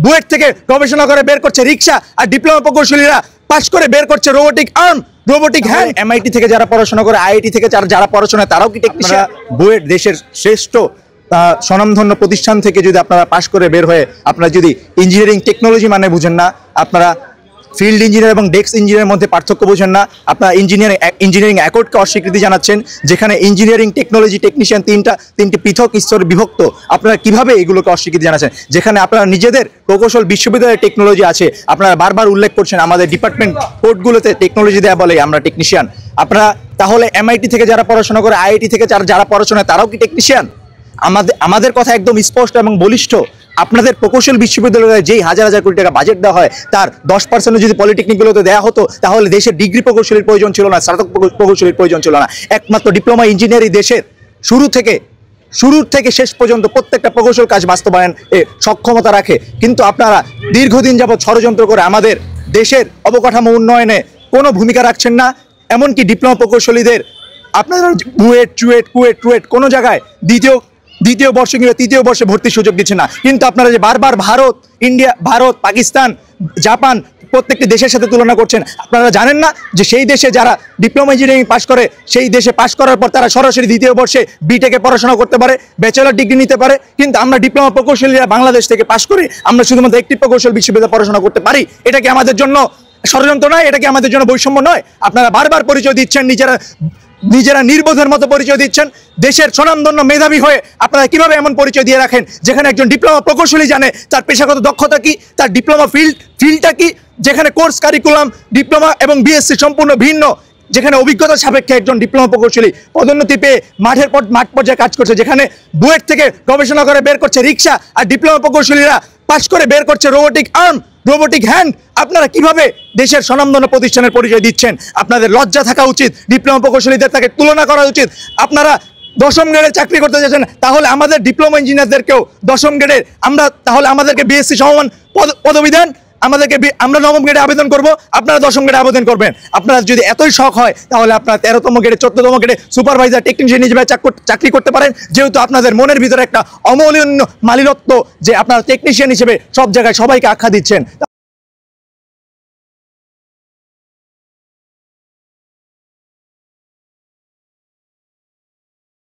বুয়েট থেকে গবেষণা করে বের করছে রিক্সা, আর ডিপ্লোমা প্রকৌশলীরা পাশ করে বের করছে robotic arm, robotic hand. MIT থেকে যারা পড়াশোনা করে, আইআইটি থেকে যারা পড়াশোনা, তারাও কি টেকনিশিয়ান? বুয়েট দেশের শ্রেষ্ঠ স্বনামধন্য প্রতিষ্ঠান থেকে যদি আপনারা পাশ করে বের হয়ে আপনারা যদি ইঞ্জিনিয়ারিং টেকনোলজি মানে বুঝেন না, আপনারা ফিল্ড ইঞ্জিনিয়ার এবং ডেস্ক ইঞ্জিনিয়ারের মধ্যে পার্থক্য বোঝেন না, আপনারা ইঞ্জিনিয়ারিং অ্যাকর্ডকে অস্বীকৃতি জানাচ্ছেন, যেখানে ইঞ্জিনিয়ারিং টেকনোলজি টেকনিশিয়ান তিনটি পৃথক স্তরে বিভক্ত, আপনারা কিভাবে এগুলোকে অস্বীকৃতি জানাচ্ছেন? যেখানে আপনারা নিজেদের প্রকৌশল বিশ্ববিদ্যালয়ের টেকনোলজি আছে, আপনারা বারবার উল্লেখ করছেন আমাদের ডিপার্টমেন্ট কোডগুলোতে টেকনোলজি দেওয়া বলে আমরা টেকনিশিয়ান। আপনারা তাহলে এমআইটি থেকে যারা পড়াশোনা করে, আইআইটি থেকে যারা পড়াশোনা, তারাও কি টেকনিশিয়ান? আমাদের কথা একদম স্পষ্ট এবং বলিষ্ঠ। আপনাদের প্রকৌশল বিশ্ববিদ্যালয়ে যেই হাজার হাজার কোটি টাকা বাজেট দেওয়া হয়, তার 10% যদি পলিটেকনিকগুলোতে দেওয়া হতো, তাহলে দেশের ডিগ্রি প্রকৌশলীর প্রয়োজন ছিল না, স্নাতক প্রকৌশলীর প্রয়োজন ছিল না। একমাত্র ডিপ্লোমা ইঞ্জিনিয়ারিং দেশের শুরু থেকে শেষ পর্যন্ত প্রত্যেকটা প্রকৌশল কাজ বাস্তবায়ন সক্ষমতা রাখে। কিন্তু আপনারা দীর্ঘদিন যাবৎ ষড়যন্ত্র করে আমাদের দেশের অবকাঠামো উন্নয়নে কোনো ভূমিকা রাখছেন না। এমনকি ডিপ্লোমা প্রকৌশলীদের আপনারা বুয়েট, কুয়েট কোনো জায়গায় দ্বিতীয় বর্ষ কিংবা তৃতীয় বর্ষে ভর্তির সুযোগ দিচ্ছে না। কিন্তু আপনারা যে বারবার ভারত, পাকিস্তান, জাপান প্রত্যেকটি দেশের সাথে তুলনা করছেন, আপনারা জানেন না যে সেই দেশে যারা ডিপ্লোমা ইঞ্জিনিয়ারিং পাশ করে, সেই দেশে পাশ করার পর তারা সরাসরি দ্বিতীয় বর্ষে বিটেকে পড়াশোনা করতে পারে, ব্যাচেলর ডিগ্রি নিতে পারে। কিন্তু আমরা ডিপ্লোমা প্রকৌশলীরা বাংলাদেশ থেকে পাশ করে আমরা শুধুমাত্র একটি প্রকৌশল বিশ্ববিদ্যালয়ে পড়াশোনা করতে পারি। এটা কি আমাদের জন্য ষড়যন্ত্র নয়? এটা কি আমাদের জন্য বৈষম্য নয়? আপনারা বারবার পরিচয় দিচ্ছেন, নিজেরা নির্বোধের মতো পরিচয় দিচ্ছেন। দেশের স্বনামধন্য মেধাবী হয়ে আপনারা কিভাবে এমন পরিচয় দিয়ে রাখেন, যেখানে একজন ডিপ্লোমা প্রকৌশলী জানে তার পেশাগত দক্ষতা কি, তার ডিপ্লোমা ফিল্ডটা কি, যেখানে কোর্স কারিকুলাম ডিপ্লোমা এবং বিএসসি সম্পূর্ণ ভিন্ন, যেখানে অভিজ্ঞতা সাপেক্ষে একজন ডিপ্লোমা প্রকৌশলী পদোন্নতি পেয়ে মাঠ পর্যায়ে কাজ করছে, যেখানে বুয়েট থেকে গবেষণা করে বের করছে রিক্সা, আর ডিপ্লোমা প্রকৌশলীরা পাশ করে বের করছে রোবোটিক আর্ম, রোবোটিক হ্যান্ড। আপনারা কিভাবে দেশের স্বনামধন্য প্রতিষ্ঠানের পরিচয় দিচ্ছেন? আপনাদের লজ্জা থাকা উচিত। ডিপ্লোমা প্রকৌশলীদের তাকে তুলনা করা উচিত। আপনারা 10ম গ্রেডে চাকরি করতে যাচ্ছেন, তাহলে আমাদের ডিপ্লোমা ইঞ্জিনিয়ারদেরকেও 10ম গ্রেডের তাহলে আমাদেরকে বিএসসি সমমান পদবি দেন, আমরা 9ম গ্রেডে আবেদন করব, আপনারা 10ম গ্রেডে আবেদন করবেন। আপনারা যদি এতই শখ হয়, তাহলে আপনারা 13তম গ্রেডে 14তম গ্রেডে সুপারভাইজার টেকনিশিয়ান হিসেবে চাকরি করতে পারেন, যেহেতু আপনাদের মনের ভিতরে একটা অমূল্য মালিরত্ব যে আপনারা টেকনিশিয়ান হিসেবে সব জায়গায় সবাইকে আখ্যা দিচ্ছেন।